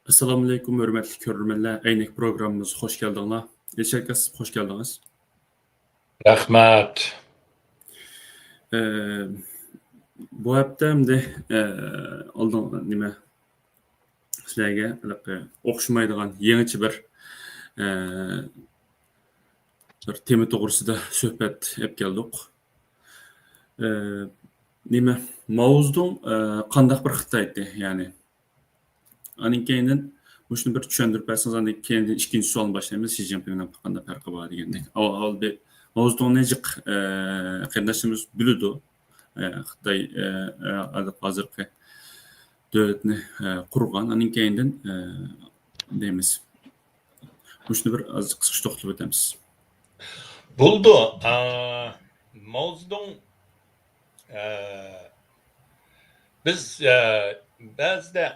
Assalamu alaykum, hörmətli görürmənlər. Eynek programımız hoş geldiniz. Neçəkas hoş geldiniz. Rahmat. Bu hafta hamda oldun nima sizlarga o'xshamaydigan yangicha bir tema to'g'risida suhbat olib keldik. Nima mavzum qandaq bir Xitoydi, ya'ni Aning keyin shuni bir tushuntirib bersangiz, aning keyin ikkinchi savolni boshlaymiz. Xi Jinpingdan qanday farqi bor degandek. Avval bir mavzuni jiq qarindoshimiz biladi. Xitoy hozirgi davlatni qurgan, aning keyin deymiz. Shuni bir az qisqa to'xtalib o'tamiz. Buldu. Mavzudun biz ba'zida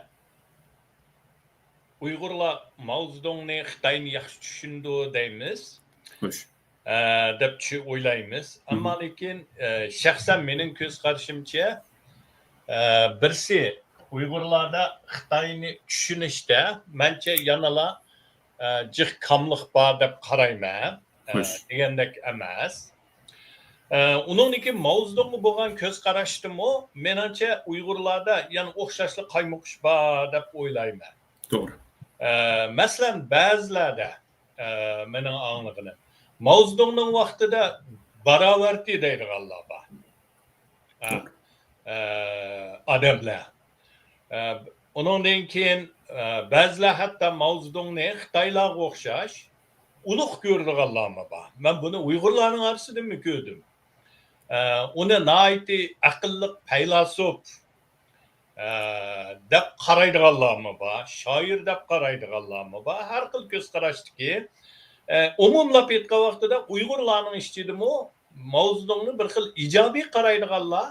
Uyg'urlar mavzudunni Xitoyni yaxshi tushundi deymiz. Xo'sh. Deb o'ylaymiz. Ammo lekin shaxsan mening ko'z qarashimcha birsi Uyg'urlarda Xitoyni tushunishda mencha yanala jiq kamlik bor deb qarayman. Degandek emas. Uningki mavzudunga bo'lgan ko'z qarashdimi, menimcha Uyg'urlarda yana o'xshashlik qaymoqish bor deb o'ylayman. To'g'ri. Masalan, ba'zilarda mening anglag'im mavzudunning vaqtida barobarti deydiganlar bor. Odamlar. Uningdan keyin ba'zilar hatto mavzudunni Xitoylarga o'xshash ulug' ko'rdiganlar bor. Men buni Uyg'urlarning orasida ko'rdim. Uni noiti aqlli faylasuf deb qaraydiganlarmi bor, shoir deb qaraydiganlarmi bor, har xil ko'z qarashdiki, umumlab aytgan vaqtida Uyg'urlarning ichidami mavzudunni bir xil ijobiy qaraydiganlar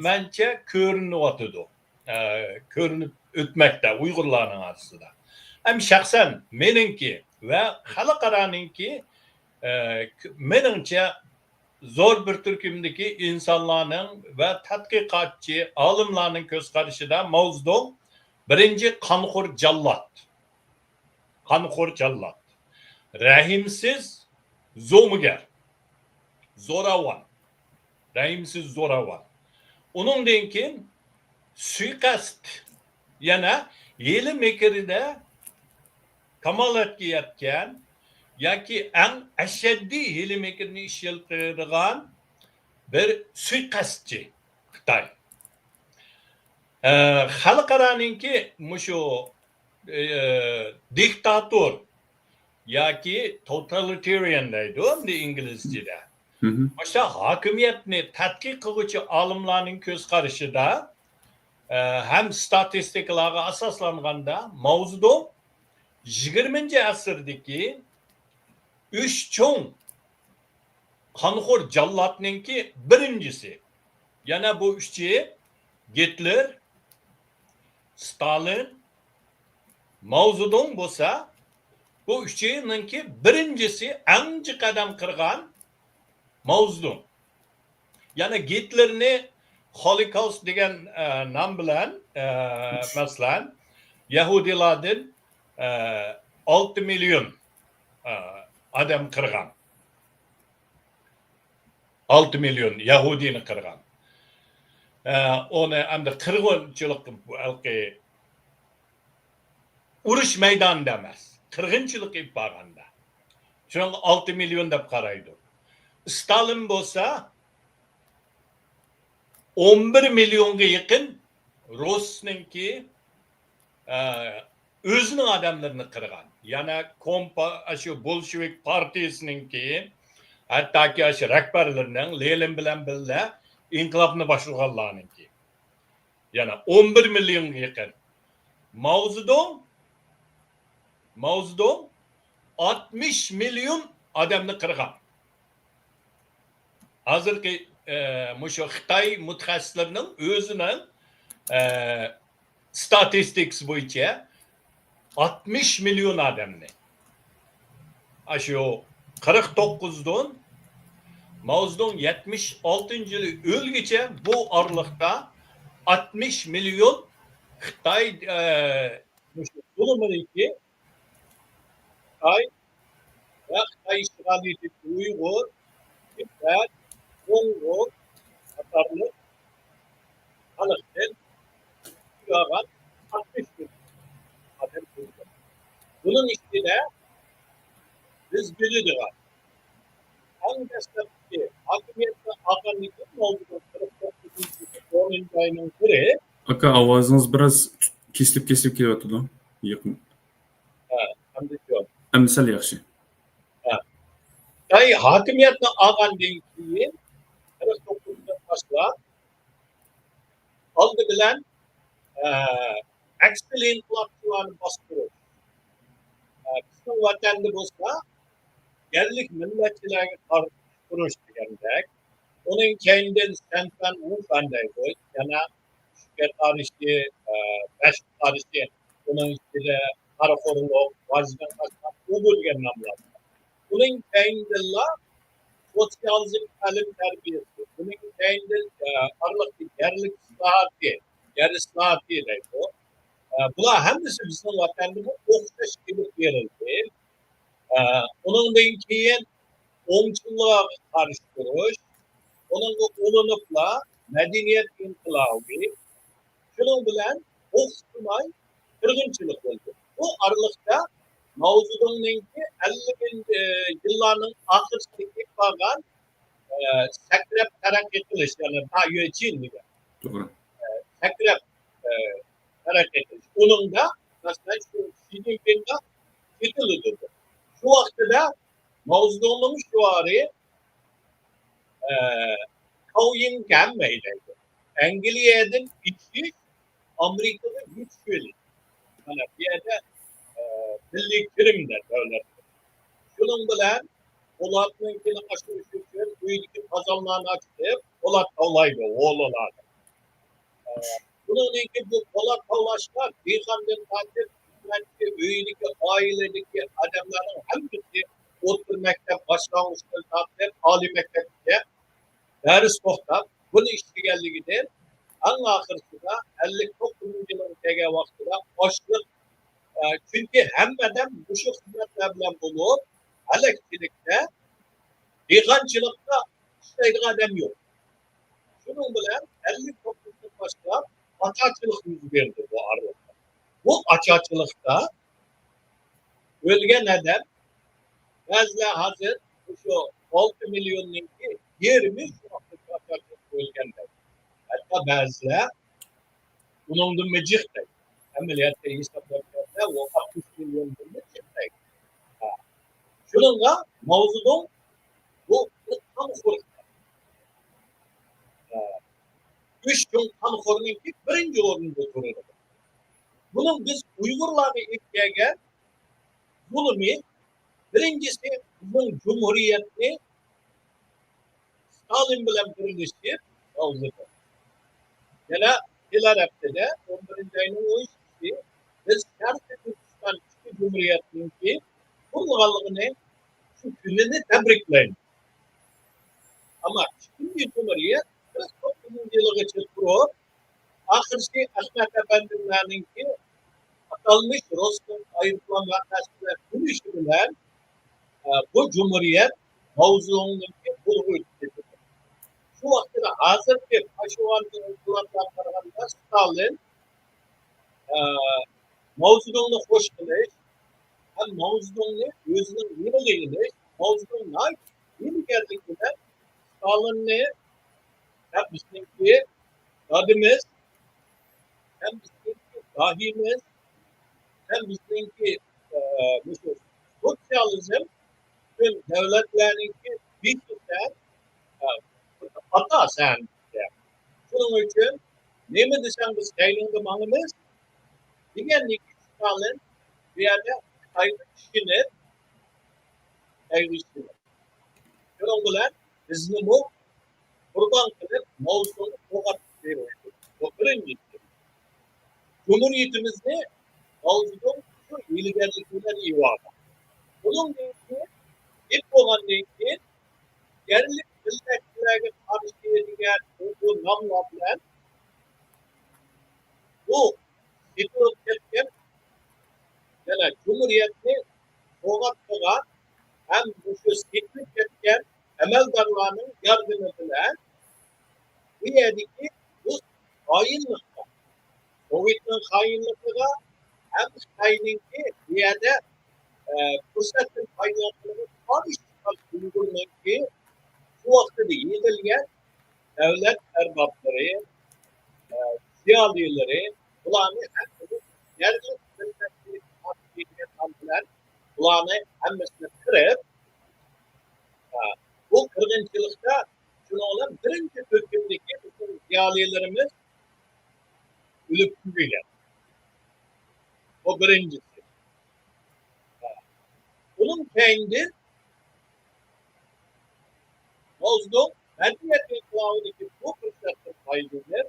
mencha ko'rinyotdi. Ko'rinib o'tmoqda Uyg'urlarning orasida. Ham shaxsan meningki va xalqaroninki meningcha zo'r bir turkumdagi insonlarning va tadqiqotchi olimlarning ko'z qarashida mavzudun birinchi qonxo'r jallod. Qonxo'r jallod. Rahimsiz zo'migar. Zo'ravon. Rahimsiz zo'ravon. Uningdan keyin suiqasd yana yeli mekrida kamolatga yetgan yoki eng ashaddiy yeli mekrni ishlatadigan bir suiqasdchi Xitoy. Xalqaroninki mushu diktator yoki totalitarian deydi inglizchada. O'sha hokimiyatni tadqiq qiluvchi olimlarning ko'z qarashida ham statistikalarga asoslanganda mavzudun 20-asrdagi 3 cho'ng qonxo'r jallodninki birinchisi. Yana bu uchchi Hitler, Stalin, Mavzudun bo'lsa, bu uchchininki birinchisi ancha qadam qirgan Mavzudun. Yana Hitlerni Holocaust degan nom bilan masalan Yahudilardan 6 million adam qirgan. 6 million Yahudini qirgan. Uni endi qirg'inchilik urush maydonida emas, qirg'inchilik qilib borganda. Shuning 6 million deb qaraydi. Stalin bo'lsa 11 millionga yaqin Rusninki o'zining odamlarini qirgan. Yana shu Bolshevik partiyasininki hattoki shu rahbarlarining Lenin bilan birga inqilobni boshlaganlarninki. Yana 11 millionga yaqin. Mavzudun 60 million odamni qirgan. Hozirgi mushu Xitoy mutaxassislarining o'zining statistics bo'yicha 60 million odamni. Shu 49dan Mavzudun 76-yili o'lgicha bu oraliqda 60 million Xitoy Zulümünki Xitay ve Xitay işgal edip Uygur, Tibet, Kongo, Katarlı, Halk'ın Irak'ın 60 bin adet kurdu. Bunun içinde biz biliyoruz. Hangi destekçi hakimiyette aganlıkın olduğu 49. 10. ayının biri Aka avazınız biraz kesilip kelyapti. Yaqin. hem de diyor. Amsal yaxshi. Yani hakimiyette agandan keyin 49'dan başla aldı bilen eksil inkılapçılarını bastırır. Bizim vatanda bolsa yerlik milletçilerine karşı kuruş degandek. Onun kendinden senfen ufanday koy. Yana şüket tarihçi, beş tarihçi, onun içinde Karakoruluk, Vazdan Kasmak, Ubur degen namlar. Bunun kendinden sosyalizm talim terbiyesi. Bunun kendinden arlıklı yerlik ıslahati, yer ıslahati deydi o. Bula hemisi bizim vatanımız oktaş gibi verildi. Onun da keyin omçuluğa karşı duruş, onun ulunuqla medeniyet inkılabı, şunun bilen okutmay kırgınçılık oldu. Bu aralıkta Mao Zedong'unki 50 bin yıllarının ahırsındaki bagan sekrep hareket ediş, yani daha yönetim gibi. Doğru. Sekrep hareket ediş. Onun da mesela şu Xi Jinping'de tituludur. Şu vaktidə Mao Zedong'un şuarı Kavyin gelmeydi. Engeliyedin içi Amerika'da güç söyledi. Yani bir yerde milli kirimde devlet. Şunun bilen Polat'ınkini aşırı şükür, bu ilgi kazanlarını açtı. Polat tavlaydı, oğlulardı. Bunun ilgi bu Polat tavlaşlar, Beyhan'dan takip üyedeki, ailedeki adamların hepsi otur mektep, başlangıçları takip, âli mektepte ders tohtab, bunu işe geldi gider. En ahırsında 59. yılın tege vaktida açlık. Çünkü hemmeden bu şu hizmetlerle bulup elektrikte, yıkancılıkta işleydiği adam yok. Şunun bilen 59'dan başka açıkçılık yüz verdi bu aralıkta. Bu açıkçılıkta ölgen adam bazıları hazır şu 6 milyonun 20 şu vakti açıkçılık ölgenler. Hatta bazıları bunun da mecihte. Ameliyatta hesaplarında o 60 milyon mecihte. Şununla Mao Zedong bu tam kurdu. Üç gün tam kurunun ki birinci orunda durdu. Bunun biz Uygurları iktiyage zulümü birincisi bunun cumhuriyetini Stalin bilen birleşti Mao Zedong. Yine Hilarep'te 11. ayının 13'ü biz Şarkı Türkistan Türkiye Cumhuriyeti'nin ki kurulğanlığını şu gününü tebrikleyin. Ama şimdi Cumhuriyet 49. yılı geçirtiyor. Ahirsi Ahmet Efendi'nin ki atılmış Rostom ayrılan vakasıyla bu işi bilen bu Cumhuriyet Mao Zedong'un ki bulgu ettiğidir. Şu vaktidə hazır ki Paşavan'ın kulaklarında Stalin Mao Zedong'u hoş kılış, hem Mao Zedong'u özünün yeni geliş, Mao Zedong'la yeni geldikçe Stalin'i hem bizimki dadimiz, hem bizimki dahimiz, hem bizimki sosyalizm tüm devletlerinki bir tutar hata sen. Bunun için ne mi desem biz Tayland'da malımız diğerlik Stalin bir yerde kaydı işini Bunun bilen bizni bu kurban kılıp Mao Zedong'u tokat veriyor. Bu birincisi. Cumhuriyetimizde Mao Zedong şu iyiligerlikler iyi var. Bunun deyince ilk olan deyince yerli milletçilere karşı edilen bu namla bilen bu yıkılıp geçen mana Cumhuriyetni soğutmagan hem bu siklik etken emeldarlarının yardımı bilen bu yerdeki bu hainlikte Sovyet'in hainliğine hem Xitayninki bu yerde fırsatın kaynaklarını karıştıran uygulamayı bu vakitte yetilgen devlet erbapları, siyasileri, bulanı hepsini yerli devletleri takip edilen bulanı hepsini kırıp bu kırgınçılıkta şunu olan birinci hükümdeki bütün siyasilerimiz ölüp gidiyor. O birincisi. Bunun kendi Bozdu, Medeniyetin İnkılabı'ndaki bu fırsatın faydını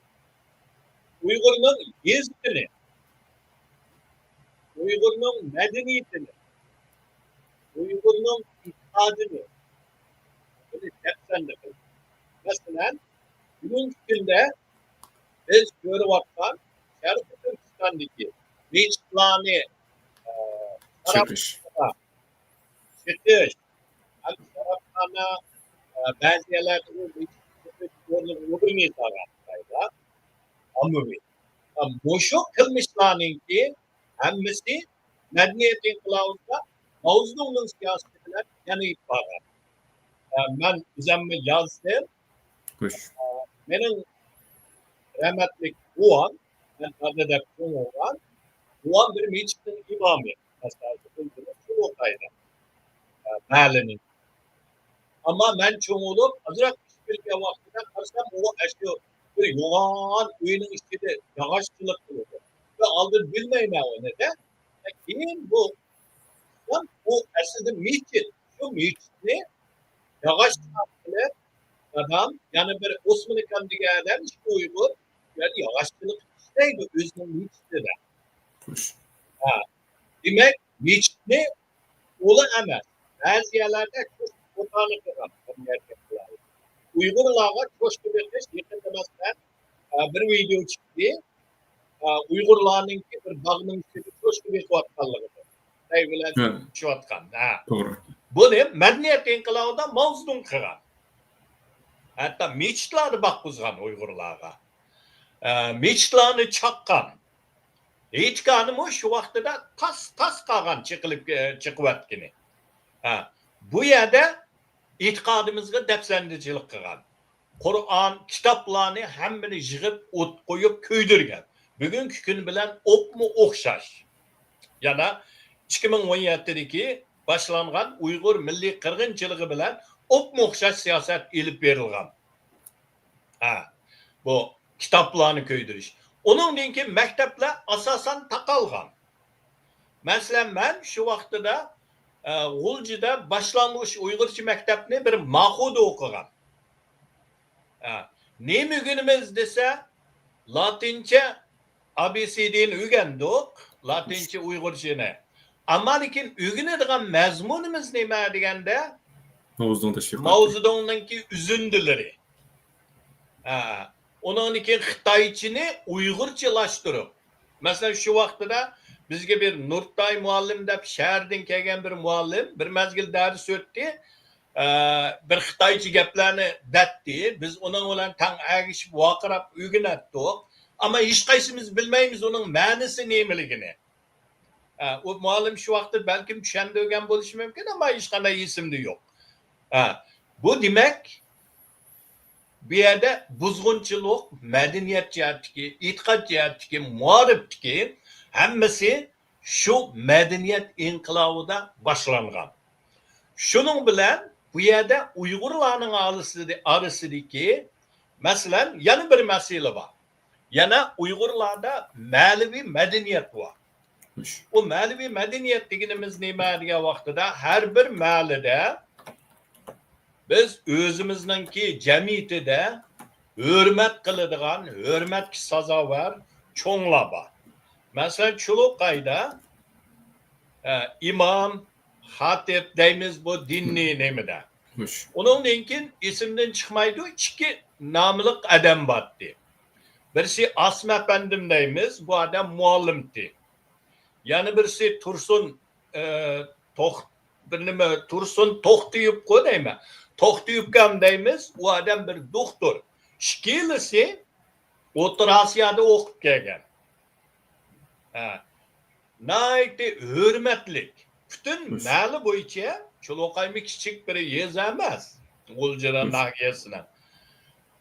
Uygur'un yüzünü, Uygur'un medeniyetini, Uygur'un itikadını bunu tepsende kıldı. Mesela günün içinde biz görüvattan Şarkı Türkistan'daki Beçlani Çıkış. çıkış, Sarapkana bazı yerlerde öbürünü sağlar. Amumi. Boşuk kılmışlarının ki hemmisi Medeniyet İnkılabı'nda Mavzun'un siyasetiyle yanı itibaren. Ben üzerime yazdım. Kuş. Benim rahmetlik Uğan, ben adede Uğan, Uğan bir meclisin imamı. Mesela şu olayda. Mahallenin. Ama ben çoğulup azırak bir vaktinde karsam o eşiyor. Bir yoğan uyunun içinde yağışçılık kılıyordu. Ve aldır bilmeyin o ne de. Kim bu? Lan bu aslında miçin. Şu miçini yağışçılık adam yani bir Osmanlı kandidaten işte Uygur yani yağışçılık neydi? Özünün miçini de. Kuş. Demek miçini ola emez. Bazı yerlerde çok otanlık yapan erkekler. Uygurlarga coşku vermiş, yakın demezler. Bir video çıktı. Uygurlarning bir bağının içinde coşku veriyotganligi. Tay bilan tushayotgan. Doğru. Bu ne? Medeniyet inqilobida Mavzudun qilgan. Hatto mechitlarni baqbuzgan Uygurlarga. Mechitlarni chaqqan. Aytganim shu vaqtida tas qolgan chiqyotgani. Bu yerda e'tiqodimizga dafsandichilik qilgan. Qur'on kitoblarni hammani yig'ib o't qo'yib kuydirgan. Bugungi kun bilan o'qmi o'xshash. Yana 2017dagi boshlangan Uyg'ur milliy qirg'inchiligi bilan o'qmi o'xshash siyosat elib berilgan. Bu kitoblarni kuydirish. Uningdan keyin maktablar asosan taqalgan. Masalan, men shu vaqtida G'uljida boshlang'ich Uyg'urcha maktabni bir ma'quda o'qigan. Nima o'rganamiz desa, Latincha ABCD'ni o'rgandik, Latincha Uyg'urchani. Ammo lekin o'rganadigan mazmunimiz nima deganda, Mavzudun tashviqoti. Mavzudunninki uzundilari. Uningki Xitoychini Uyg'urchalashtirib. Masalan, shu vaqtida bizga bir Nurtay muallim deb shahardan kelgan bir muallim bir mazgil dars o'tdi. Bir Xitoycha gaplarni datdi. Biz uning bilan tang agishib vaqirab o'rganatdik. Ammo hech qaysimiz bilmaymiz uning ma'nosi nimaligini. O muallim shu vaqtda balkim tushanda o'rgan bo'lishi mumkin, ammo hech qanday esimda yo'q. Bu demak bu yerda buzg'unchilik, madaniyat jihatdagi, e'tiqod jihatdagi, muarifdagi hammasi shu madaniyat inqilobida boshlangan. Shuning bilan bu yerda Uyg'urlarning orasidagi masalan yana bir masala bor. Yana Uyg'urlarda ma'naviy madaniyat bor. O ma'naviy madaniyat deganimiz nima degan vaqtida har bir mahallada biz o'zimizningki jamiyatida hurmat qiladigan, hurmatga sazovor cho'nglar bor. Masalan, Chuluqayda imom, xatib deymiz bu dinni nimada. Uningdan keyin esimdan chiqmaydi, ikki nomliq odam bordi. Birisi Asma apandim deymiz, bu odam muallimdi. Yana birisi Tursun Tursun To'xtayib qo'y deyman. To'xtayibgan deymiz. U odam bir doktor. Ikkilisi O'rta Osiyoda o'qib kelgan. Naiti hürmetlik. Bütün mali bo'yicha Chuluqaymi kichik bir yeza emas. G'uljira nahiyasida.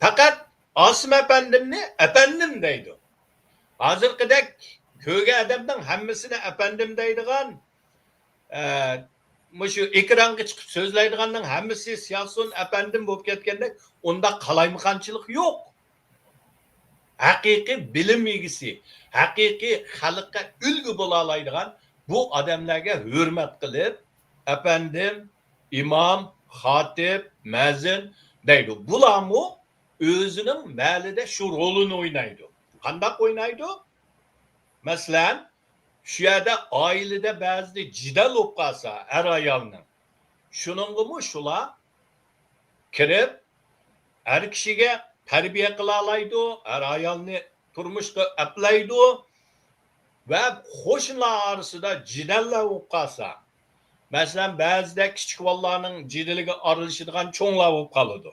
Faqat Osim apandimni apandim deydi. Hozirgidek ko'rgan odamning hammasini apandim deydigan, shu ekranga chiqib so'zlaydiganning hammasi siyosun apandim bo'lib ketganda unda qalaymaqanchilik yo'q. Haqiqiy bilim egisi, haqiqiy xalqqa ulgu bo'la oladigan bu odamlarga hurmat qilib, apandim, imom, xotib, mazin deydi. Bularmi o'zining malida shu rolini o'ynaydi. Qanday o'ynaydi? Masalan, shu yerda oilada ba'zida jidal bo'lib qolsa, er ayolning. Shuningmi shular kirib, er kishiga tarbiya qila oladi, er ayolni turmushga aplaydi va qo'shnilar orasida jidallar bo'lib qolsa, masalan, ba'zida kichik bolalarning jidaliga aralashadigan cho'nglar bo'lib qoladi.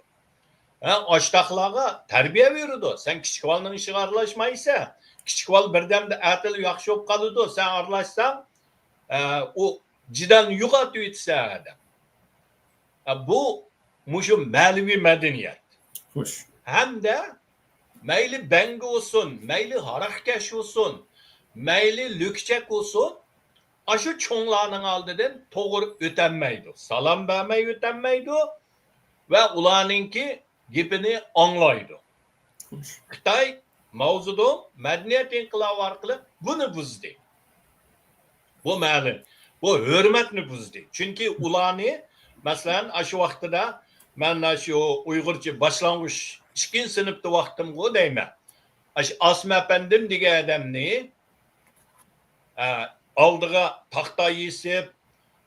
Oshtoqlarga tarbiya beradi. Sen kichik bolaning ishiga aralashmaysan. Kichik bola birdamda atil yaxshi bo'lib qoladi. Sen aralashsang, u jidalni yo'qotib yetsa. Bu mushu ma'naviy madaniyat. Xo'sh. Hamda mayli bangi olsun, mayli harakkash olsun, mayli lükçek olsun, aşı çoğunlarının aldıdan toğır ötenmeydi. Salam vermeyi ötenmeydi ve ulanınki gipini anlaydı. Xitay mavzuda medeniyet inkılabı arkalı bunu buzdu. Bu ma'lum. Bu hürmetini buzdu. Çünkü ulanı mesela aşı vaxtida ben şu Uygurca başlangıç 2. sınıfta vaxtım o deyme. Asım efendim diye adamni aldığa taxta yesip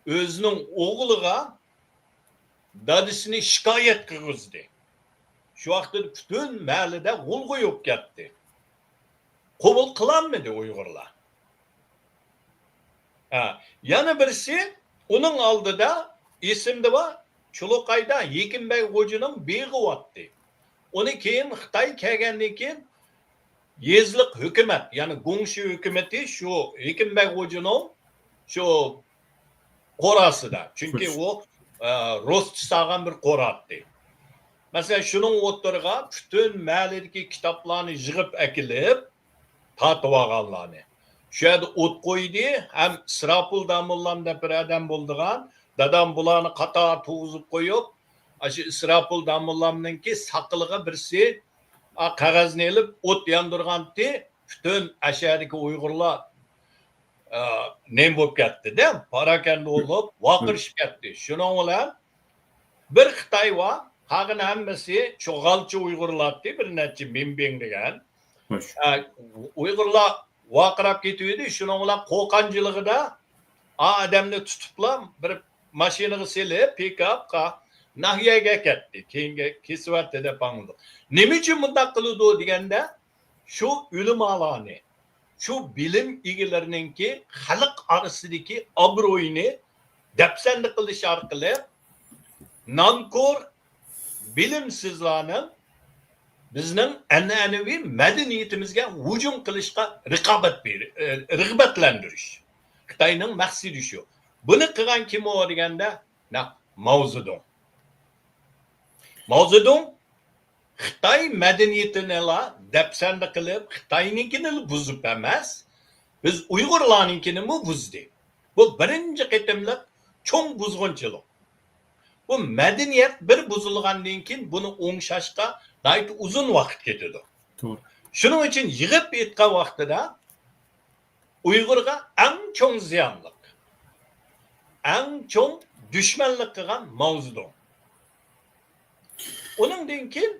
özünün oğluğa dadısını şikayet kırgızdı. Şu vaxtda bütün mahallede gulgu yok gitti. Kabul kılanmadı Uygurlar. Yana birisi onun aldıda isimde var Chuluqayda Yekinbey Hocaning beği vattı. Onu keyin Xitoy kelgandan keyin yezliq hukumat, ya'ni Gongshi hukumati shu Yekinbey Hojaning shu qorasida. Chunki u Rostchi sağan bir qoratdi. Mesela shuning o'tirga bütün mahalladagi kitoblarni yig'ib akilib, tatib olganlarni. Shu yerda o't qo'ydi, ham Sirapul Damullam deb bir odam bo'ldigan, dadam bularni qator tug'izib qo'yib, aşı İsrafil Damullam'ınki sakılığa birisi kağızını elip ot yandırgandı. Bütün aşağıdaki Uygurlar ne bulup gitti değil mi? Parakende olup vakırışıp gitti. Şunun olan bir Xitay var. Hağın hemmesi çoğalçı Uygurlar diye bir netice minbin diyen. Uygurlar vakırap gidiyordu. Şunun olan kokancılığı da adamını tutupla bir maşını silip pick-up Nahiyaga ketdi. Keyingi kesvatdi deb anladik. Nima uchun bunday qiladi deganda, shu ilm alani, shu bilim egalarininki xalq orasidagi obro'yini dafsanda qilish orqali nankor bilimsizlarning bizning an'anaviy madaniyatimizga hujum qilishga rag'batlantirish. Xitoyning maqsadi shu. Buni qilgan kim o deganda, Mao Zedong. Mao Zedong Xitoy madaniyatini dafsanda qilib, Xitoyninkini buzib emas, biz Uyg'urlarninkini buzdi. Bu birinchi qitimliq cho'ng buzg'unchilik. Bu madaniyat bir buzilgandan keyin buni o'ngshashga g'ayet uzun vaqt ketadi. To'g'ri. Shuning uchun yig'ib aytgan vaqtida Uyg'urga eng cho'ng ziyonliq, eng cho'ng dushmanlik qilgan Mao Zedong. Onundan keyin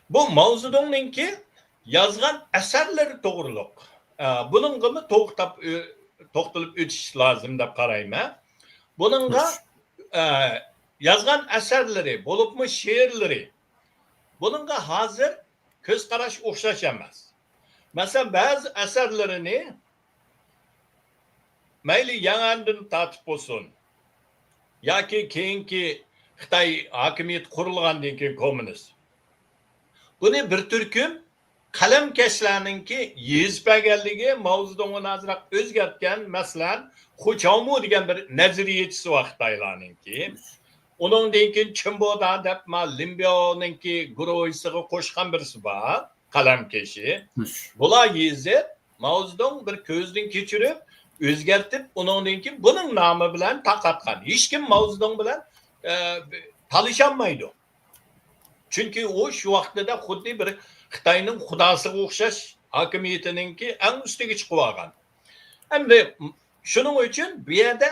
bu Mao Zedong'ninki yazgan eserleri to'g'riliq. Buningga to'xtalib o'tish lozim deb qarayman. Buningga yazgan eserleri, bo'libmi she'rlari. Buningga hozir ko'z qarash o'xshash emas. Masalan, ba'zi eserlarini mayli yangandan tatip olsun. Yoki keyingi Xitoy hokimiyat qurilgandan keyin kommunist. Buni bir turkum qalamkashlarninki yezib berganligi Mao Zedongni azroq o'zgartgan, masalan, Hu Chaomu degan bir nazariyachisi bor Xitoylarninki. Uningdan keyin Chimboda deb Limbioninki guruhiga qo'shgan birisi bor, qalamkashi. Bular yezib Mao Zedong bir ko'zdan kechirib, o'zgartib, uningdan keyin buning nomi bilan taqatgan. Hech kim Mao Zedong bilan tanisholmaydi. Chunki u shu vaqtida xuddi bir Xitoyning xudosiga o'xshash hokimiyatiningki eng ustiga chiqib olgan. Endi shuning uchun bu yerda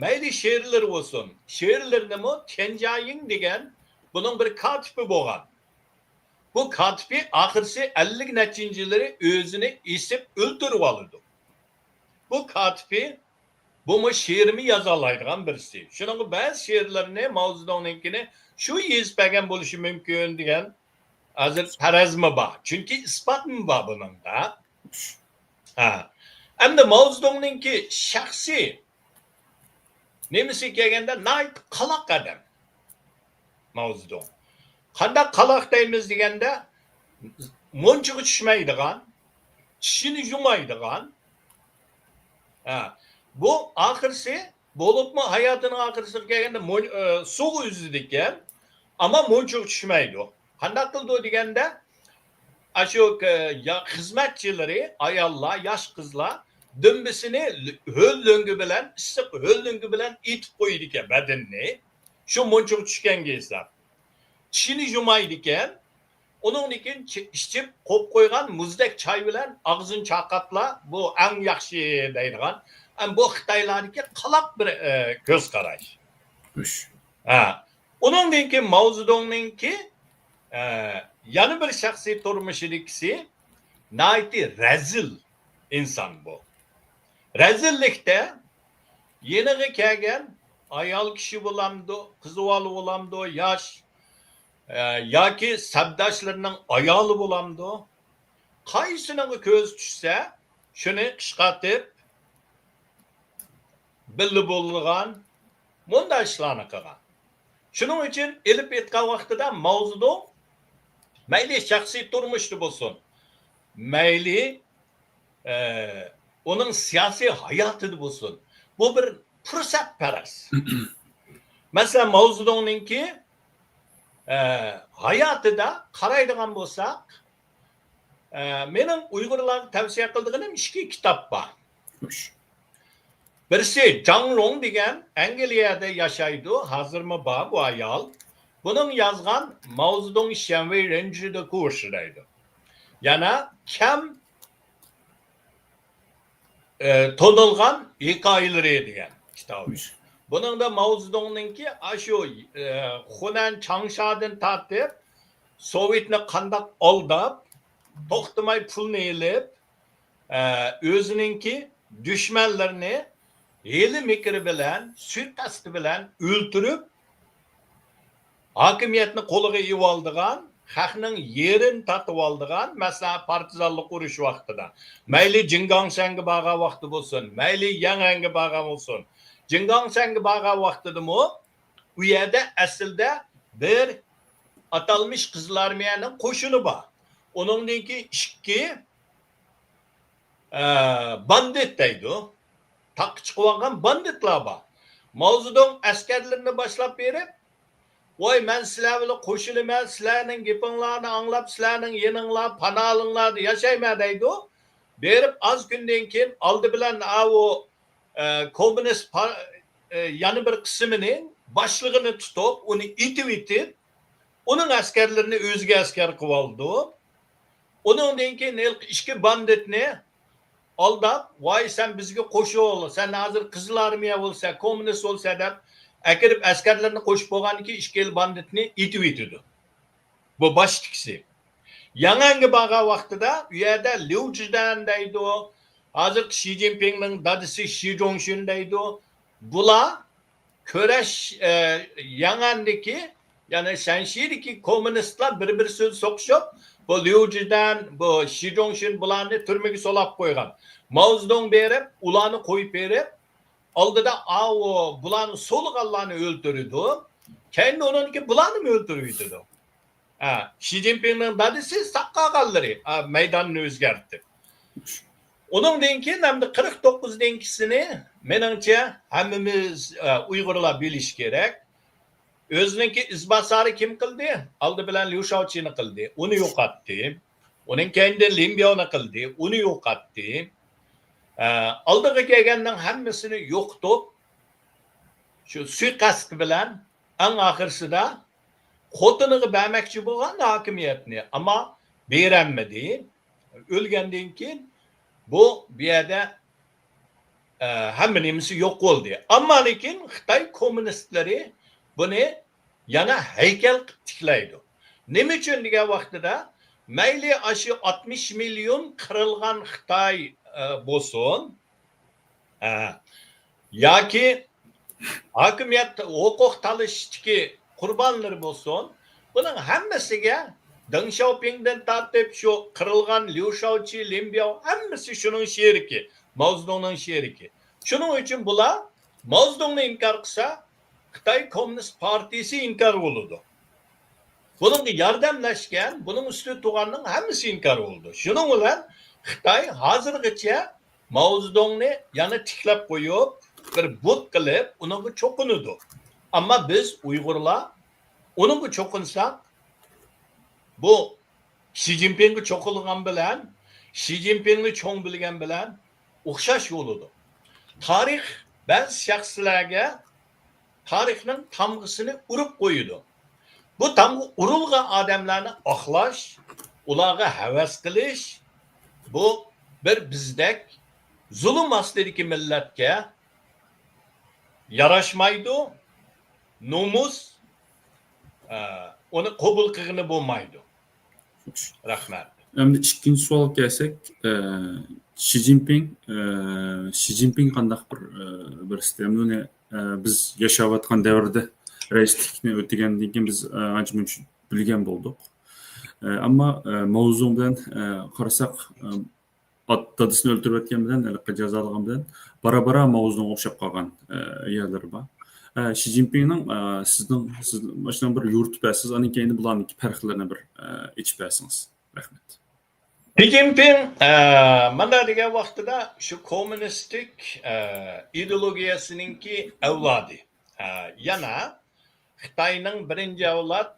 mayli she'rlar bo'lsin. She'rlarnimi Tianjiaying degan buning bir katibi bo'lgan. Bu katibi oxirgi 50 nechinchilari o'zini esib o'ldirib oldi. Bu katibi bu she'rni yoza oladigan birisi. Shuning ba'zi she'rlarini Mao Zedongninkini shu yezib bergan bo'lishi mumkin degan hozir farazmi bor. Chunki isbotmi bor buningda. Endi Mao Zedongninki shaxsiy nemisi kelganda nayt qaloq odam. Mao Zedong. Qanday qaloq deymiz deganda munchiga tushmaydigan, tishini yumaydigan. Bu oxirsi bo'libmi hayotining oxirisiga kelganda suv o'zidi ekan, ammo munchiga tushmaydi. Qanday qildi deganda shu xizmatchilari, ayollar, yosh qizlar dumbisini ho'l lo'ngi bilan, issiq ho'l lo'ngi bilan etib qo'ydi ekan badanni. Shu munchiga tushganga eslab. Tishini yumaydi ekan, uningdan keyin ichib qo'yib qo'ygan muzdek choy bilan og'zini chaqatla, bu eng yaxshi deydigan. Bu Xitoylarniki qaloq bir ko'z qarash. Uningdan keyin Mao Zedongninki yana bir shaxsiy turmushidagisi nayti razil inson bu. Razillikda yeniga kelgan ayol kishi bo'lamdi, qizvoli bo'lamdi, yosh yoki sabdoshlarining ayoli bo'lamdi. Qaysiniga ko'z tushsa, shuni qishqatib bilib bo'lgan bunday ishlarni qilgan. Shuning uchun elib etgan vaqtida Mao Zedong mayli shaxsiy turmushda bo'lsin, mayli uning siyosiy hayotida bo'lsin, bu bir fursatparast. Masalan, Mao Zedongninki hayotida qaraydigan bo'lsak, mening Uyg'urlarga tavsiya qildiganim 2 kitob bor. Birisi Zhang Rong degan Angliyada yashaydi, hozirmi bor bu ayol. Buning yozgan Mao Zedong Shanwei Renjida kursi deydi. Yana kam tonilgan hikoyalari degan kitobi. Buningda Mao Zedongninki shu Hunan Changshadan tortib Sovetni qanday aldab, to'xtamay pulni elib, o'zininki dushmanlarini hiyla mikri bilan, suiqasdi bilan o'ltirib, hokimiyatni qo'liga olib oldigan, xalqning yerini tatib oldigan, masalan, partizanlik urush vaqtida. Mayli Jinggangsanga borgan vaqti bo'lsin, mayli Yanganga borgan bo'lsin. Jinggangsanga borgan vaqtidami, u yerda aslida bir atalmış qizlar armiyaning qo'shini bor. Uningdan keyin 2 bandit deydi. Taq chiqib olgan banditlar bor. Mao Zedong askarlarini boshlab berib, "Voy, men sizlar bilan qo'shilaman, sizlarning gapinglarni anglab, sizlarning yeninglar, panolinglarda yashayman" deydi. Berib az kundan keyin oldi bilan o kommunist yana bir qismining boshlig'ini tutib, uni itib, uning askarlarini o'ziga askar qilib oldi. Uningdan keyin 2 banditni aldab, "Voy, sen bizga qo'shib ol, sen hozir Qizil armiya bo'lsa, kommunist bo'lsa" deb akirib askarlarni qo'shib bo'lganki 2 banditni itib etdi. Bu boshlig'isi. Yanganga borgan vaqtida u yerda Liu Zhidan deydi, hozir Xi Jinpingning dadisi Xi Zhongxun deydi. Bular kurash Yangandagi, ya'ni Shanshiydagi kommunistlar bir-bir so'z so'qishib, bu Liu Zhidan, bu Xi Jinping bularni turmaga solab qo'ygan. Mao Zedong berib, ularni qo'yib berib, oldida o bularni so'lg'anlarni o'ldirdi. Keyin uniki bularni o'ldirdi. Xi Jinpingning dadisi saqqaganlari maydonni o'zgartdi. Onundan keyin hamda 49'dankisini menimcha hammamiz Uyg'urlar bilish kerak. O'ziniki izbosari kim qildi? Oldi bilan Liu Shaoqini qildi. Uni yo'qotdi. Uning keyindan Lin Biaoni qildi. Uni yo'qotdi. Oldiga kelgandan hammasini yo'qotib, shu suiqasd bilan eng oxirsida xotiniga bermoqchi bo'lgan hokimiyatni, ammo berolmadi. O'lgandan keyin bu yerda hamma nimasi yo'q bo'ldi. Ammo lekin Xitoy kommunistlari buni yana haykal tiklaydi. Nima uchun degan vaqtida mayli aşı 60 milyon qirılgan Xitoy bo'lsin, yoki hokimiyat huquq talashdagi qurbonlar bo'lsin, buning hammasiga Deng Xiaopingdan tortib shu qirılgan Liu Shaoqi, Lin Biao hammasi shuning sheriki, Mao Zedongning sheriki. Shuning uchun bular Mao Zedongni inkor qilsa, Xitoy Kommunist Partiyasi inkor bo'ladi. Buningga yordamlashgan, buning ustida turganning hammasi inkor bo'ldi. Shuning bilan Xitoy hozirgacha Mao Zedongni yana tiklab qo'yib, bir but qilib, unga cho'qinadi. Ammo biz Uyg'urlar unga cho'qinsak, bu Xi Jinpingga cho'qilgan bilan, Xi Jinpingni cho'ng bilgan bilan o'xshash bo'ladi. Tarix ba'zi shaxslarga tarixning tamg'isini urib qo'yadi. Bu tamg'i urilgan odamlarni oqlash, ularga havas qilish, bu bir bizdek zulm ostidagi millatga yarashmaydi. Nomus uni qabul qilgani bo'lmaydi. Rahmat. Endi ikkinchi savolga kelsak, Xi Jinping qandaq bir sistemni biz yashayotgan davrda raislikni o'tagandan keyin biz ancha-muncha bilgan bo'ldik. Ammo mavzu bilan qarasak, dadisini o'ldirayotgan bilan, jazolagan bilan bara-bara mavzuga o'xshab qolgan yerlar bor. Xi Jinpingning sizning mana bir yuritib bersiz, aning keyin bularning farqlarini bir ichib bersangiz. Rahmat. Xi Jinping mana degan vaqtida shu kommunistik ideologiyasininki avlodi. Yana Xitoyning birinchi avlod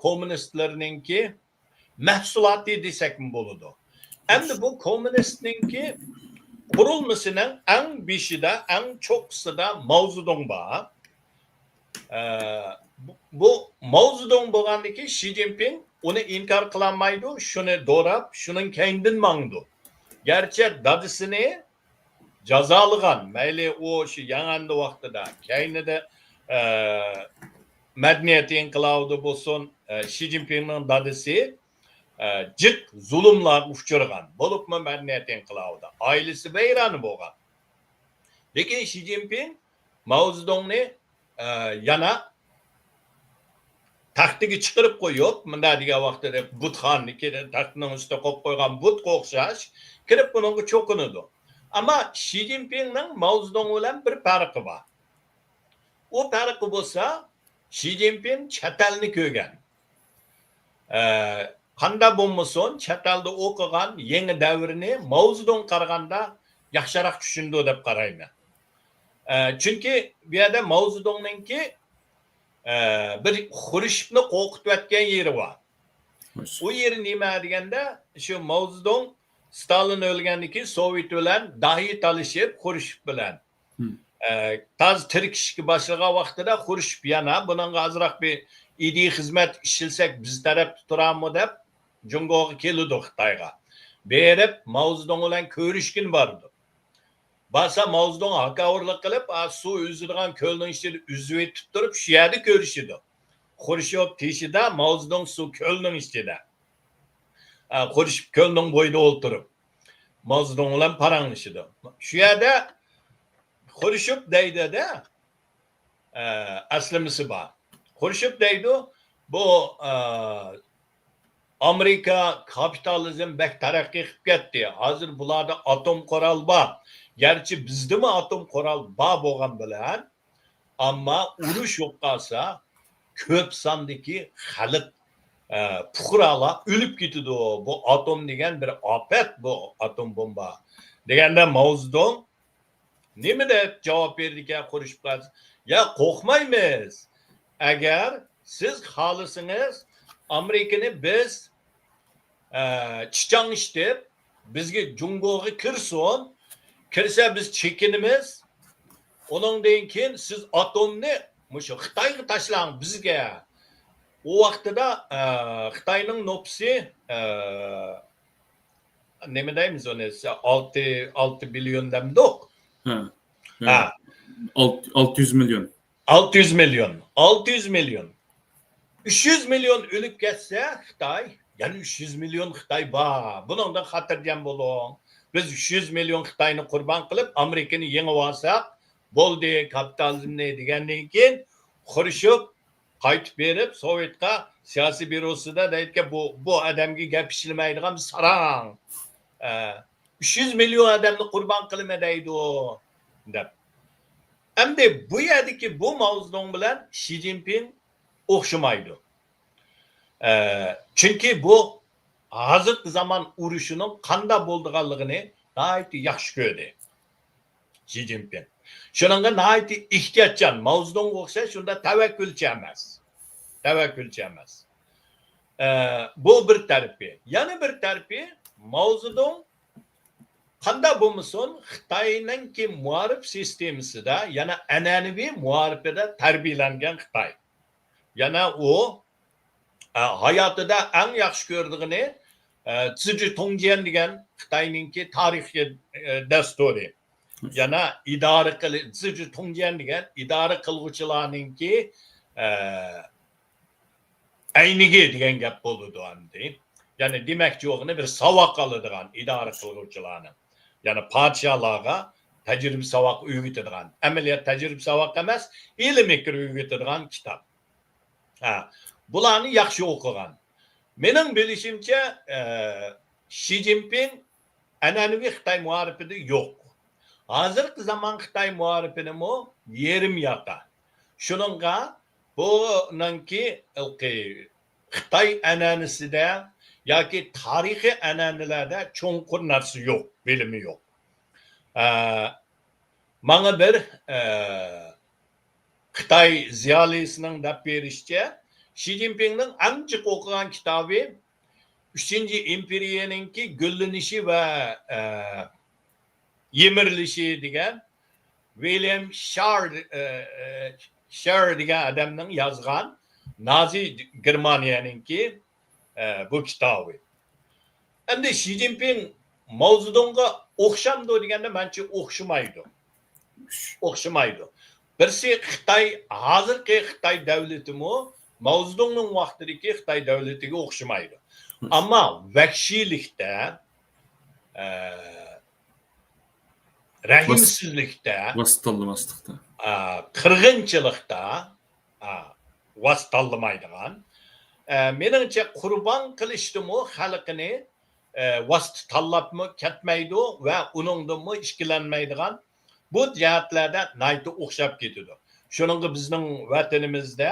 kommunistlarininki mahsuloti desak bo'ladi. Endi bu kommunistninki qurilmasining eng beshida, eng cho'qqisida Mao Zedong bor. Bu Mao Zedong bo'lgandiki Xi Jinping uni inkor qilolmaydi, shuni do'rab, shuning keyindan mangdi. Garchi dadisini jazolagan, mayli u shu yangi vaqtida, keyinida madaniyat inqilobi bo'lsin, Xi Jinpingning dadisi jiq zulmlarga uchragan. Bo'libmi madaniyat inqilobida oilasi vayron bo'lgan. Lekin Xi Jinping Mao Zedongni yana taxtiga chiqarib qo'yib, bunda degan vaqtida Budxonniki taxtning ustiga qo'yib qo'ygan Budga o'xshash kirib bunga cho'qinadi. Ammo Xi Jinpingning Mao Zedong bilan bir farqi bor. U farqi bo'lsa, Xi Jinping chatalni ko'rgan. Qanda bo'lmasin, chatalda o'qigan yangi davrni Mao Zedong qaraganda yaxshiroq tushundi deb qarayman. Chunki bu yerda Mao Zedongninki bir Xrushchevni qo'rqitayotgan yeri bor. U yeri nima deganda, shu Mao Zedong Stalin o'lgandan keyin Sovet bilan dahi talishib, Xrushchev bilan taz tirkishga boshlagan vaqtida Xrushchev yana bunga azroq bir idiy xizmat ishilsak biz tarafda turamiz deb Jungoga keldi Xitoyga. Berib Mao Zedong bilan ko'rishkin bordi. Basa Mao Zedong haqavurlik qilib, suv üzüdigan ko'lning ichida üzüb etib turib, shu yerda ko'rishdi. Xrushchev teshida, Mao Zedong suv ko'lning ichida. Xrushchev ko'lning bo'yida o'ltirib, Mao Zedong bilan paranglashdi. Shu yerda Xrushchev deydi-da, aslimisi bor. Xrushchev deydi, bu Amerika kapitalizm bek taraqqiy qilib ketdi. Hozir bularda atom qoral bor. Gerçi bizde mi atom qoral bor bo'lgan bilan, ammo urush yo'q qolsa, ko'p sondagi xalq fuqarolar o'lib ketadi. Bu atom degan bir ofat, bu atom bomba. Deganda Mao Zedong nima deb javob berdi ekan qo'rishib qolsa, ya qo'rqmaymiz. Agar siz xohlasangiz Amerikani biz chichangishib bizga Jungoga kirsin, kirsa biz chekinimiz. Ondan keyin siz atomni mushu Xitoyga tashlang bizga. O vaqtida Xitoyning nopsi nima deymiz uni 6 billion yo'q. Ha. 600 milyon. 600 milyon. 600 milyon. 300 milyon ölüp geçse Xitoy, yani 300 milyon Xitoy bor. Bundan xotirjam bo'ling. Biz 300 milyon Xitoyni qurban qilib, Amerikani yengib olsak, bo'ldi kapitalizmni degandan keyin Xrushchev qaytib berib, Sovetga siyosiy bürosida deydi bu odamga gap ishilmaydigan sarang. 300 milyon odamni qurban qilma deydi o deb. Endi bu yerdagi bu Mao Zedong bilan Xi Jinping o'xshamaydi. Chunki bu hozirgi zaman urushining qanday bo'lganligini nihoyatda yaxshi ko'rdi Xi Jinping. Shunga nihoyatda ehtiyotchan. Mao Zedong o'xshash shunda tavakkulchi emas. Tavakkulchi emas. Bu bir tarafi. Yana bir tarafi Mao Zedong qanday bo'lmasin Xitoyningki muarif sistemasida yana an'anaviy muarifida tarbiyalangan Xitoy. Yana o hayotida eng yaxshi ko'rdigini Zizhi Tongjian degan Xitoyningki tarixiy dasturi. Yana idora Zizhi Tongjian degan idora qiluvchilarningki ayniga degan gap bo'ldi endi. Yani demakchi o'g'ini bir savoq oladigan idora qiluvchilarni. Yani podshohlarga tajriba savoq o'rgatadigan, amaliyot tajriba savoq emas, ilm fikr o'rgatadigan kitob. Bularni yaxshi o'qigan. Mening bilishimcha Xi Jinping an'anaviy Xitoy muarifida yo'q. Hozirgi zaman Xitoy muarifini mo yerim yoqa. Shuningga buningki Xitoy an'anasida yoki tarixiy an'analarda cho'nqur narsa yo'q, bilimi yo'q. Mana bir Xitoy ziyolisining deb berishicha Xi Jinpingning eng jiq o'qigan kitobi 3-imperiyaningki gullanishi va yemirilishi degan William Shar degan odamning yozgan Nazi Germaniyaningki bu kitobi. Endi Xi Jinping Mao Zedongga o'xshamdi deganda mencha o'xshamaydi. O'xshamaydi. Birsi Xitoy, hozirgi Xitoy davlatimi Mao Zedongning vaqtidagi Xitoy davlatiga o'xshamaydi. Ammo vahshiylikda, rahimsizlikda, vasıtallımaslıkta, qirg'inchilikda vasıtallamaydigan, meningcha qurban qilishdimi xalqini vasıta tanlabmi ketmaydi va uningdanmi ishkilanmaydigan bu jihatlarda nayta o'xshab ketadi. Shuningga bizning vatanimizda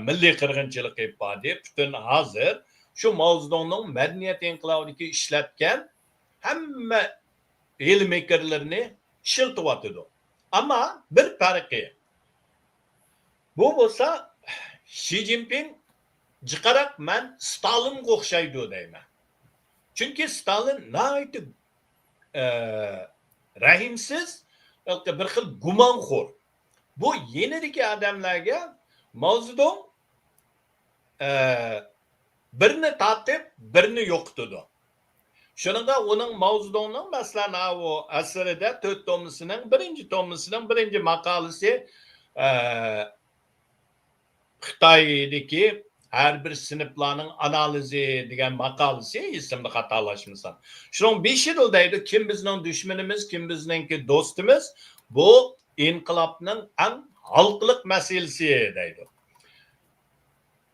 milliy qirg'inchilik bor deb butun hozir shu Mao Zedongning madaniyat inqilobidagi ishlatgan hamma ilm fikrlarini ishlatyotidi. Ammo bir farqi bu bo'lsa Xi Jinping jiqaraq men Stalinga o'xshaydi deyman. Chunki Stalin nihoyatda rahimsiz, bir xil gumonxo'r. Bu yenidagi odamlarga Mao Zedong birini tatib, birini yo'qotdi. Shuningda uning Mao Zedongning masalan o asrida 4 tomisining birinchi maqolasi Xitoydagi har bir sinflarning analizi degan maqolasi esimda xatolashmasam. Shuning 5 yil deydi, kim bizning dushmanimiz, kim bizningki do'stimiz, bu inqilobning eng xalqlik masalasi deydi.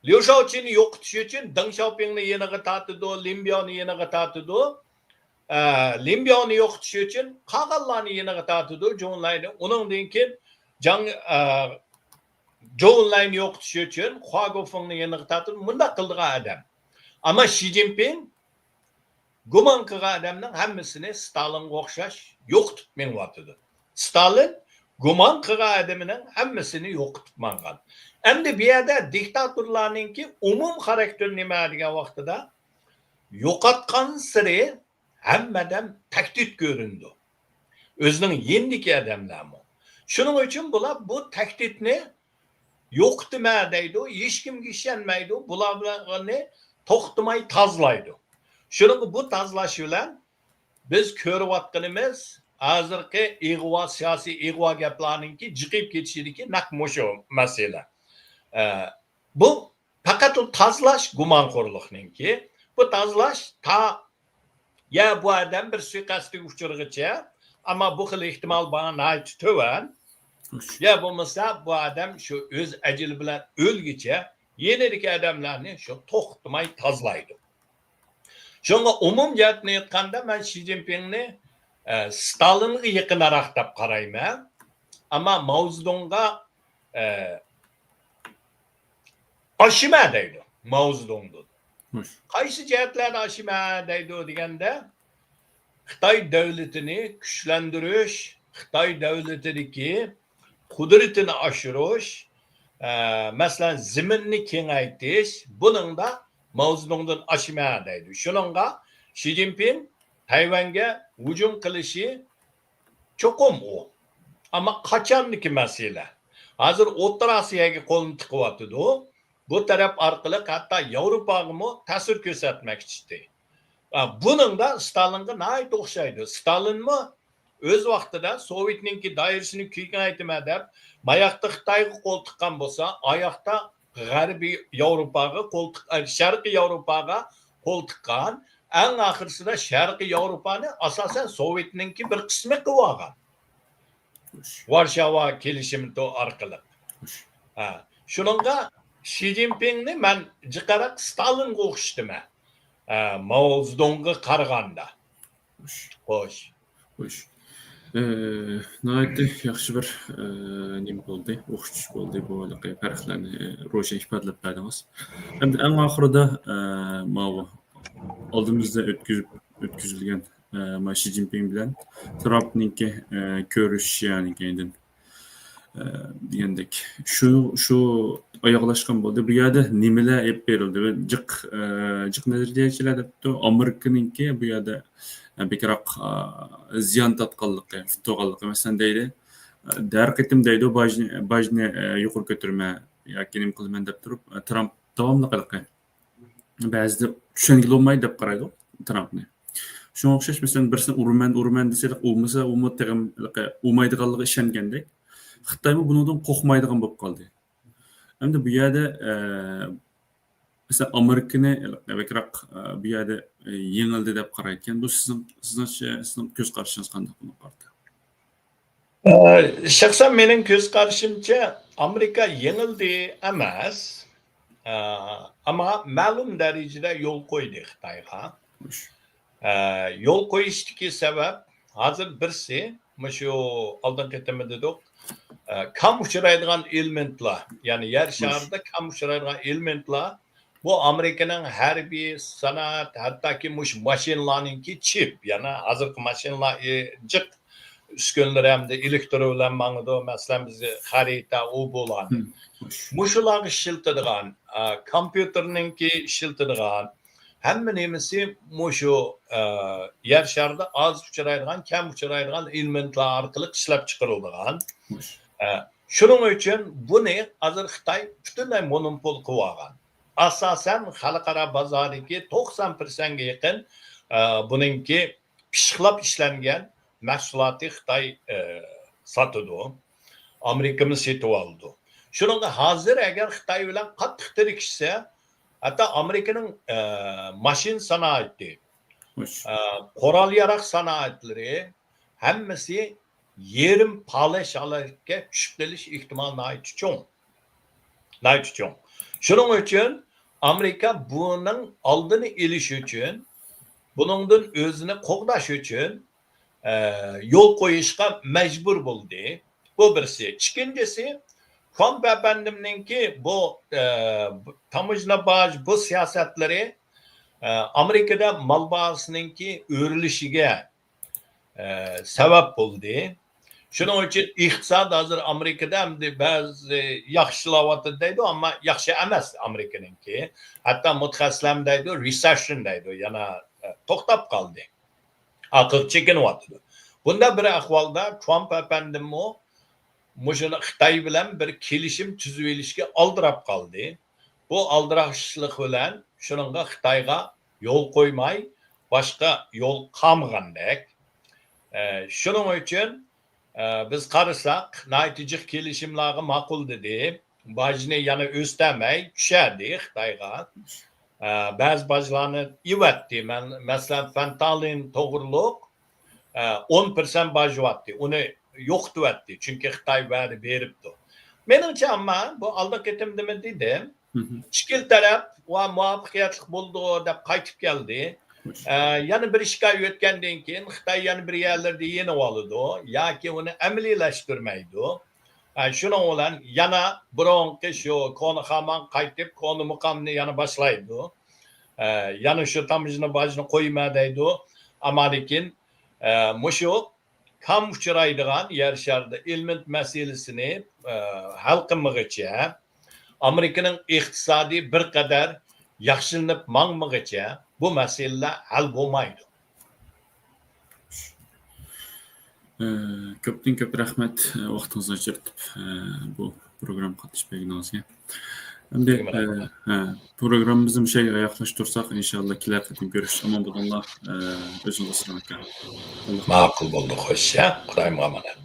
Liu Shaoqin'i yo'qotish uchun Deng Xiaopingni yeniga tortdi, Limbioni yeniga tortdi. Limbioni yo'qotish uchun qolganlarni yeniga tortdi, Zhou Enlai'ni. Uningdan keyin Zhou Enlai'ni yo'qotish uchun Hua Guofengni yeniga tortdi. Bunda qildigan adam. Ama Xi Jinping gumon qilgan odamning hammasini Stalinga o'xshash yo'qotib menyapti. Stalin gumon qilgan odamining hammasini yo'qotib mangan. Endi bu yerda diktatorlarningki umum xarakteri nima degan vaqtida yo'qotgan siri hammadan tahdid ko'rindi. O'zining yendiki odamlarmi. Shuning uchun bular bu tahdidni yo'qotma deydi, hech kimga ishonmaydi, bularni to'xtamay tozlaydi. Shuning bu tozlash bilan biz ko'rayotganimiz hozirgi ig'vo siyosiy ig'vo gaplarningki jiqib ketishidagi naq mushu masala. Bu faqat o tozlash gumonxo'rlikningki, bu tozlash ta ya bu odam bir suiqasdga uchirgicha, ammo bu xil ehtimol bana tuvan. Ya bo'lmasa bu odam shu o'z ajali bilan o'lgicha yenidagi odamlarni shu to'xtamay tozlaydi. Shunga umum jihatni aytganda men Xi Jinpingni Stalinga yaqinroq deb qarayman. Ammo Mao Zedongga oshima deydi. Mao Zedongni. Qaysi jihatlarda oshima deydi deganda Xitoy davlatini kuchlantirish, Xitoy davlatidagi qudratini oshirish, masalan ziminni kengaytirish, buningda Mao Zedongdan oshima deydi. Shuningga Xi Jinping Tayvanga hujum qilishi cho'qim u. Ammo qachondiki masala. Hozir O'rta Osiyoga qo'lini tiqyapti. Bu taraf orqali hatto Yevropaga ta'sir ko'rsatmoqchi. Buningda Stalinga nayt o'xshaydi. Stalinmi o'z vaqtida Sovetninki doirasini kengaytma deb mayaqda Xitoyga qo'l tiqqan bo'lsa, oyoqda G'arbiy Yevropaga Sharqiy Yevropaga qo'l tiqqan, eng oxirsida Sharqiy Yevropani asosan Sovetninki bir qismi qilib olgan. Varshava kelishimi orqali. Shuningga Xi Jinpingni men jiqaraq Stalinga o'xshatdim. Mao Zedongga qaraganda. Xo'sh. Nəhayət yaxşı bir nim oldu, oxşuş oldu bu fərqlərini roşan ifadəlab berdiniz. Hem de en axırda Mao aldığımızda ötküzülgen Xi Jinping bilen Trump'ninki görüş yani kendin diyendek. Şu ayaqlaşqan boldu. Bu yerda nimeler hep berildi ve cıq nəzəriyyəçilər depdi. Amerikanınki bu yerda bekrak ziyan tatqanlıqı, fitoqanlıqı mesela deydi. Dər qitim deydi, bajni yuqur götürmə, yoki nim qılman deb turib, Trump davamlı qılıqı. Bəzide düşəngil olmayı deb qaraydı Trumpni. Şuna oxşaş mesela birsin urman desək, olmasa umutdığım olmaydıqanlığı işəngəndək. Xitay mı bundan qoxmaydıqan bo'lib qoldi. Hem de bu yerda mesela Amerika'nı bekrak bir yerde yenildi deb qarayotgan. Bu sizin göz qarşınız qanday buni qarta? Shaxsan mening ko'z qarashimcha Amerika yenildi emas, ammo ma'lum darajada yo'l qo'ydi Xitoyga. Yo'l qo'yishdagi sabab hozir birsi, shu oldin aytdim dedik, kam uchraydigan elementlar, ya'ni yer sharida kam uchraydigan elementlar bu Amerika'nın harbiy sanat, hattoki mashinalarningki chip, ya'ni hozirgi mashinalar jiq uskunlar hamda elektro bilan mangdi, masalan bizni xarita u bo'ladi. Mushularga ishlatadigan, kompyuterningki ishlatadigan hamma nemasi mushu yer sharida oz uchraydigan, kam uchraydigan elementlar orqali ishlab chiqarilgan. Shuning uchun buni hozir Xitoy butunlay monopol qilib olgan. Asasen xalqaro bozordagi 90%ga yaqin buningki pishqilab ishlangan mahsulotni Xitoy sotadi. Amerikamiz setib oldi. Shuningga hozir agar Xitoy bilan qattiq tirikishsa, hatto Amerikaning mashin sanoati, qurol yarog' sanoatlari hammasi yerim palashalarga tushib qolish ehtimoli cho'ng. Shuning uchun Amerika buning oldini olish uchun, buningdan o'zini qo'g'dash uchun yo'l qo'yishga majbur bo'ldi. Bu birisi. Ikkinchisi, Trump efendimninki bu tamojna baj bu siyosatlari Amerikada mal bahosininki o'rilishiga sabab bo'ldi. Shuning uchun iqtisod hozir Amerikada hamda ba'zi yaxshilayapti deydi, ammo yaxshi emas Amerikaninki. Hatto mutaxassislar deydi, recession deydi, yana to'xtab qoldi. Aql chekinyapti. Bunda bir ahvolda Trump efendim mushuni Xitoy bilan bir kelishim tuzib olishga oldirab qoldi. Bu oldirashlik bilan shuningga Xitoyga yo'l qo'ymay, boshqa yo'l qolmagandek. Shuning uchun biz qarasak, natijik kelishimlarga ma'qul dedi. Bajni yana o'stamay tushadi Xitoyga. Ba'zi bajlarni ivatdi. Masalan, fentanyl to'g'riliq 10% baj vatdi. Uni yo'qotdi. Chunki Xitoy va'da beribdi. Menimcha amma bu alda ketimdimi dedim. Ikki taraf va muvaffaqiyatli bo'ldi deb qaytib keldi. Yana bir ishga o'tgandan keyin Xitoy yana bir yerlarda yenib oldi yoki uni amaliylashtirmaydi. Shuning bilan yana bironki shu koni hamon qaytib koni muqamni yana boshlaydi. Yana shu tamojna bajni qo'yma deydi. Ammo lekin mushu kam uchraydigan yer sharida ilment masalasini hal qilmoqchi. Amerikaning iqtisodiy bir qadar yaxshilanib mangmoqchi bu masalalar hal bo'lmaydi. Ko'pdan ko'p rahmat vaqtingizni ajratib bu program qatnashmaganingizga. Endi programmamizni shu yerga yaxshilashtirsak, inshaalloh kelar qatim ko'rishib omon bo'linglar. O'zingiz salomat qoling. Ma'qul bo'ldi, xo'sh, Xudoyim omonat.